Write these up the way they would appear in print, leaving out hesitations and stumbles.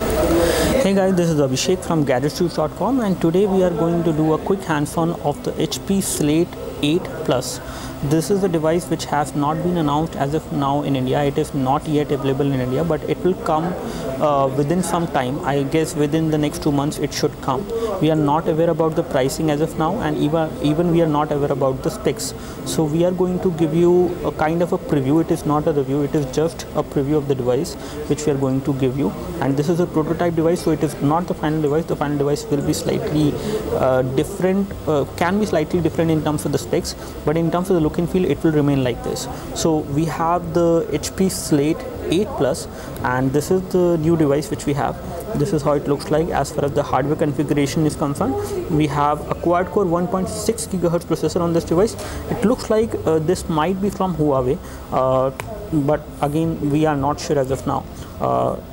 Hey guys, this is Abhishek from GadgetJuice.com, and today we are going to do a quick hands-on of the HP Slate 8 Plus. This is a device which has not been announced as of now in India. It is not yet available in India, but it will come within some time. I guess within the next 2 months it should come. We are not aware about the pricing as of now, and even we are not aware about the specs. So we are going to give you a kind of a preview. It is not a review, it is just a preview of the device which we are going to give you. And this is a prototype device, so it is not the final device. The final device will be slightly different, can be slightly different in terms of the specs, but in terms of the look and feel it will remain like this. So we have the HP Slate 8 Plus, and this is the new device which we have. This is how it looks like as far as the hardware configuration is concerned. We have a quad-core 1.6 GHz processor on this device. It looks like this might be from Huawei, but again we are not sure as of now.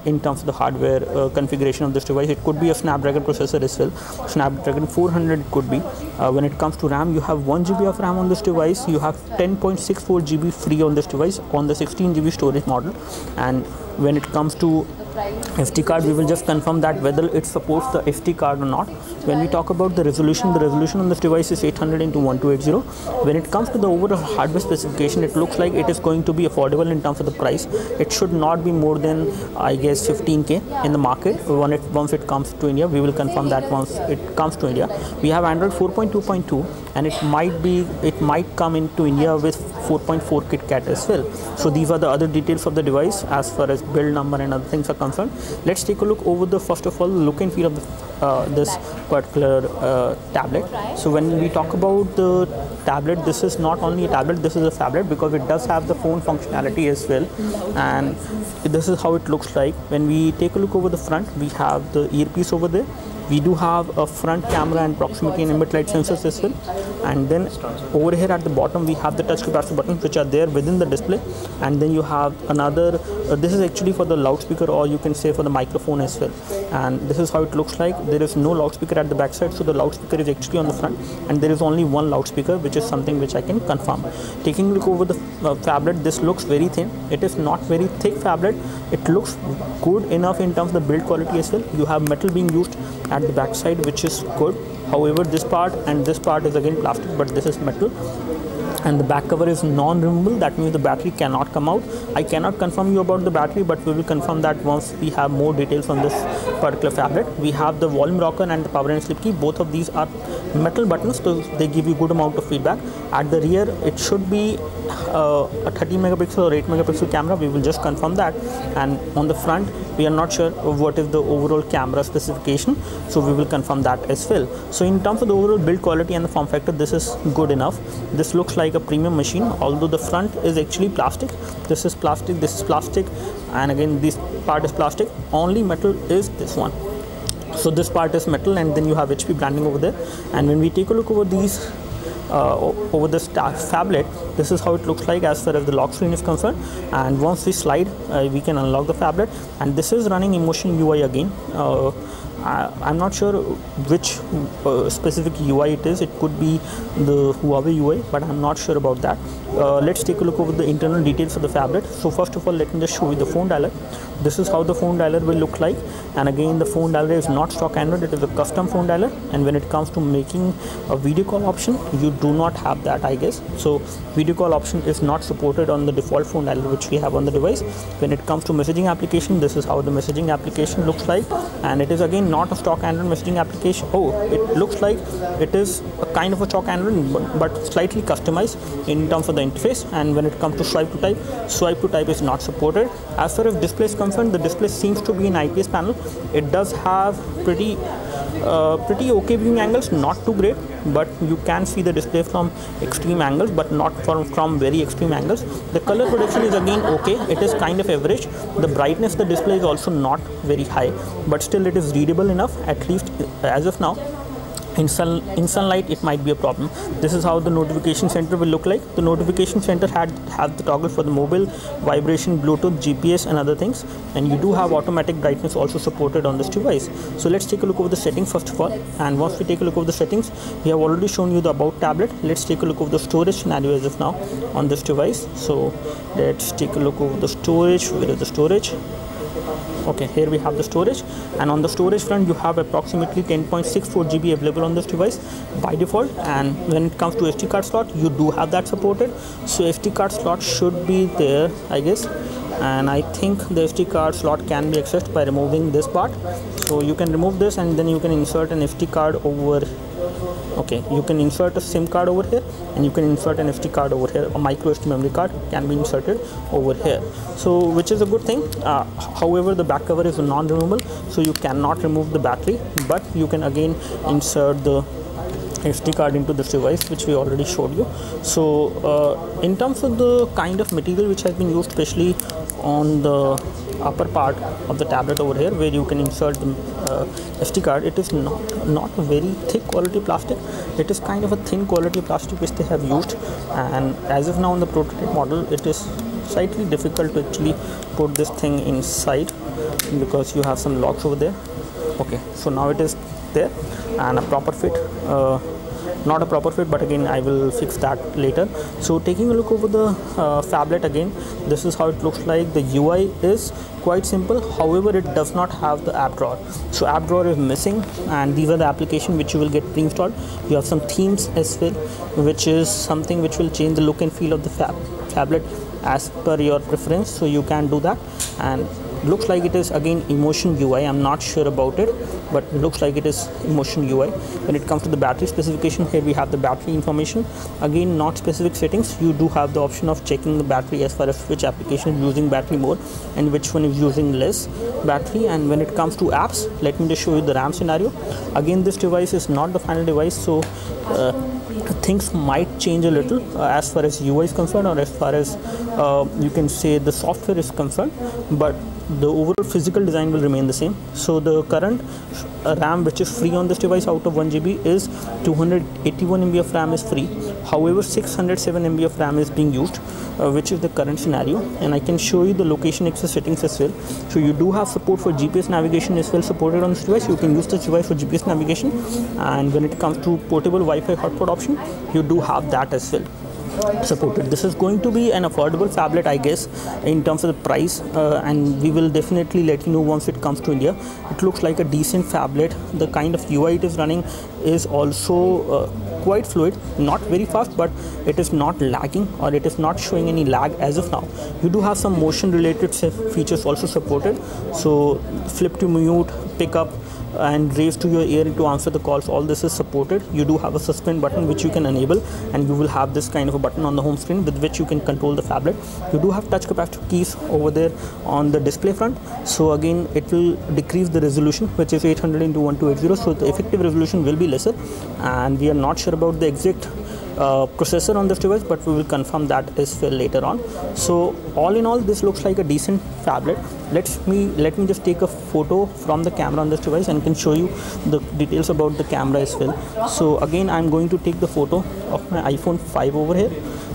In terms of the hardware configuration of this device, it could be a Snapdragon processor as well. Snapdragon 400 it could be. When it comes to RAM, you have 1 GB of RAM on this device. You have 10.64 GB free on this device on the 16 GB storage model. And when it comes to SD card, we will just confirm that whether it supports the SD card or not. When we talk about the resolution on this device is 800 into 1280. When it comes to the overall hardware specification, it looks like it is going to be affordable in terms of the price. It should not be more than, I guess, 15K in the market. Once it comes to India, we will confirm that once it comes to India. We have Android 4.2.2, and it might come into India with 4.4 KitKat as well. So these are the other details of the device as far as build number and other things are concerned. Let's take a look over the first of all look and feel of this particular tablet. So when we talk about the tablet, this is not only a tablet, this is a phablet, because it does have the phone functionality as well. And this is how it looks like. When we take a look over the front, we have the earpiece over there. We do have a front camera and proximity and ambient light sensors as well. And then over here at the bottom, we have the touch capacitor buttons which are there within the display. And then you have another, this is actually for the loudspeaker, or you can say for the microphone as well. And this is how it looks like. There is no loudspeaker at the back side, so the loudspeaker is actually on the front. And there is only one loudspeaker, which is something which I can confirm. Taking a look over the phablet, this looks very thin. It is not very thick phablet. It looks good enough in terms of the build quality as well. You have metal being used at the back side, which is good. However, this part and this part is again plastic, but this is metal. And the back cover is non-removable. That means the battery cannot come out. I cannot confirm you about the battery, but we will confirm that once we have more details on this particular phablet. We have the volume rocker and the power and sleep key. Both of these are metal buttons, so they give you good amount of feedback. At the rear, it should be a 30 megapixel or 8 megapixel camera. We will just confirm that. And on the front, we are not sure what is the overall camera specification, so we will confirm that as well. So in terms of the overall build quality and the form factor, this is good enough. This looks like a premium machine, although the front is actually plastic. This is plastic, this is plastic, and again this part is plastic. Only metal is this one. So this part is metal, and then you have HP branding over there. And when we take a look over these over the phablet, this is how it looks like as far as the lock screen is concerned. And once we slide, we can unlock the phablet, and this is running Emotion UI again. I'm not sure which specific UI it is. It could be the Huawei UI, but I'm not sure about that. Let's take a look over the internal details of the phablet. So first of all, let me just show you the phone dialer. This is how the phone dialer will look like. And again, the phone dialer is not stock Android, it is a custom phone dialer. And when it comes to making a video call option, you do not have that, I guess. So video call option is not supported on the default phone dialer which we have on the device. When it comes to messaging application, this is how the messaging application looks like. And it is again not a stock Android messaging application. Oh, it looks like it is a kind of a stock Android, but slightly customized in terms of the interface. And when it comes to swipe to type is not supported. As far as display is concerned, the display seems to be an IPS panel. It does have pretty okay viewing angles, not too great, but you can see the display from extreme angles, but not from very extreme angles. The color production is again okay. It is kind of average. The brightness of the display is also not very high, but still it is readable enough, at least as of now. In sunlight, it might be a problem. This is how the notification center will look like. The notification center has the toggle for the mobile, vibration, Bluetooth, GPS, and other things. And you do have automatic brightness also supported on this device. So let's take a look over the settings first of all. And once we take a look over the settings, we have already shown you the About tablet. Let's take a look over the storage scenario as of now on this device. So let's take a look over the storage. Where is the storage? Okay, here we have the storage, and on the storage front you have approximately 10.64 GB available on this device by default. And when it comes to SD card slot, you do have that supported, so SD card slot should be there, I guess. And I think the SD card slot can be accessed by removing this part. So you can remove this and then you can insert an SD card over. Okay, you can insert a SIM card over here, and you can insert an SD card over here. A micro SD memory card can be inserted over here, so which is a good thing. However, the back cover is non-removable, so you cannot remove the battery, but you can again insert the SD card into this device, which we already showed you. So in terms of the kind of material which has been used, especially on the upper part of the tablet over here where you can insert the SD card, it is not a very thick quality plastic. It is kind of a thin quality plastic which they have used, and as of now in the prototype model it is slightly difficult to actually put this thing inside because you have some locks over there. Okay, so now it is there and a proper fit, not a proper fit, but again I will fix that later. So taking a look over the phablet again, this is how it looks like. The UI is quite simple, however it does not have the app drawer. So app drawer is missing, and these are the application which you will get pre-installed. You have some themes as well, which is something which will change the look and feel of the phablet as per your preference, so you can do that. And looks like it is again Emotion UI. I'm not sure about it, but looks like it is Emotion UI. When it comes to the battery specification, here we have the battery information. Again, not specific settings. You do have the option of checking the battery as far as which application is using battery more and which one is using less battery. And when it comes to apps, let me just show you the RAM scenario. Again, this device is not the final device, so things might change a little as far as UI is concerned, or as far as you can say the software is concerned, but the overall physical design will remain the same. So the current RAM which is free on this device out of 1 GB is 281 MB of RAM is free. However, 607 MB of RAM is being used, which is the current scenario. And I can show you the location access settings as well. So you do have support for GPS navigation as well supported on this device. You can use this device for GPS navigation, and when it comes to portable Wi-Fi hotspot option, you do have that as well supported. This is going to be an affordable phablet, I guess, in terms of the price, and we will definitely let you know once it comes to India. It looks like a decent phablet. The kind of UI it is running is also quite fluid, not very fast, but it is not lagging, or it is not showing any lag as of now. You do have some motion related features also supported, so flip to mute, pick up and raise to your ear to answer the calls, all this is supported. You do have a suspend button which you can enable, and you will have this kind of a button on the home screen with which you can control the phablet. You do have touch capacitive keys over there on the display front, so again it will decrease the resolution, which is 800 into 1280, so the effective resolution will be lesser, and we are not sure about the exact processor on this device, but we will confirm that as well later on. So all in all, this looks like a decent phablet. Let me just take a photo from the camera on this device and can show you the details about the camera as well. So again, I'm going to take the photo of my iPhone 5 over here,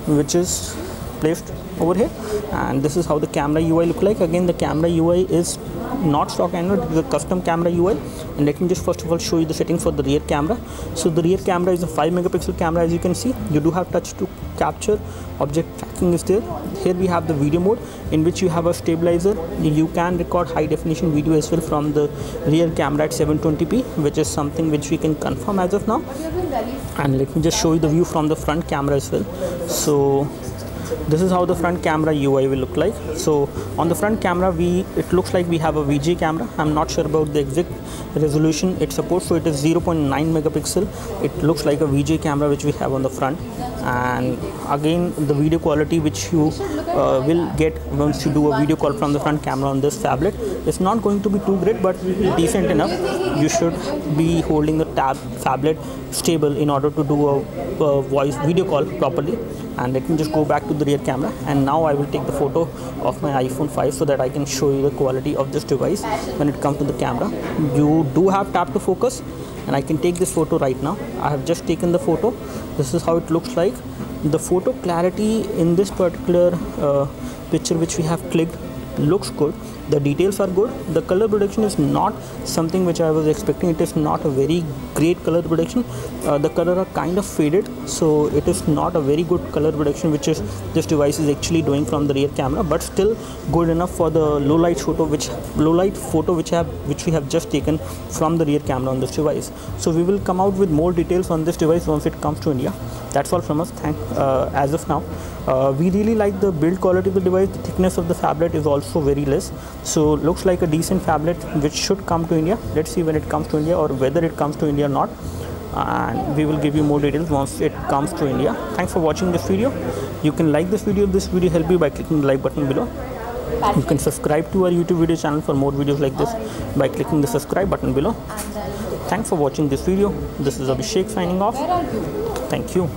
which is placed over here, and this is how the camera UI look like. Again, the camera UI is not stock Android, it is a custom camera UI. And let me just first of all show you the settings for the rear camera. So the rear camera is a 5 megapixel camera, as you can see. You do have touch to capture, object tracking is there. Here we have the video mode, in which you have a stabilizer. You can record high definition video as well from the rear camera at 720p, which is something which we can confirm as of now. And let me just show you the view from the front camera as well. So this is how the front camera UI will look like. So on the front camera, it looks like we have a VGA camera. I'm not sure about the exact resolution it supports, so it is 0.9 megapixel. It looks like a VGA camera which we have on the front. And again, the video quality which you will get once you do a video call from the front camera on this phablet is not going to be too great, but decent enough. You should be holding the phablet stable in order to do a voice video call properly. And let me just go back to the rear camera, and now I will take the photo of my iPhone 5 so that I can show you the quality of this device when it comes to the camera. You do have tap to focus, and I can take this photo right now. I have just taken the photo. This is how it looks like. The photo clarity in this particular picture which we have clicked looks good. The details are good. The color production is not something which I was expecting. It is not a very great color production. The color are kind of faded, so it is not a very good color production which is this device is actually doing from the rear camera, but still good enough for the low light photo which we have just taken from the rear camera on this device. So we will come out with more details on this device once it comes to India. That's all from us. As of now, we really like the build quality of the device. The thickness of the phablet is also very less, so looks like a decent phablet which should come to India. Let's see when it comes to India, or whether it comes to India or not, and we will give you more details once it comes to India. Thanks for watching this video. You can like this video if this video helped you by clicking the like button below. You can subscribe to our YouTube video channel for more videos like this by clicking the subscribe button below. Thanks for watching this video. This is Abhishek signing off. Thank you.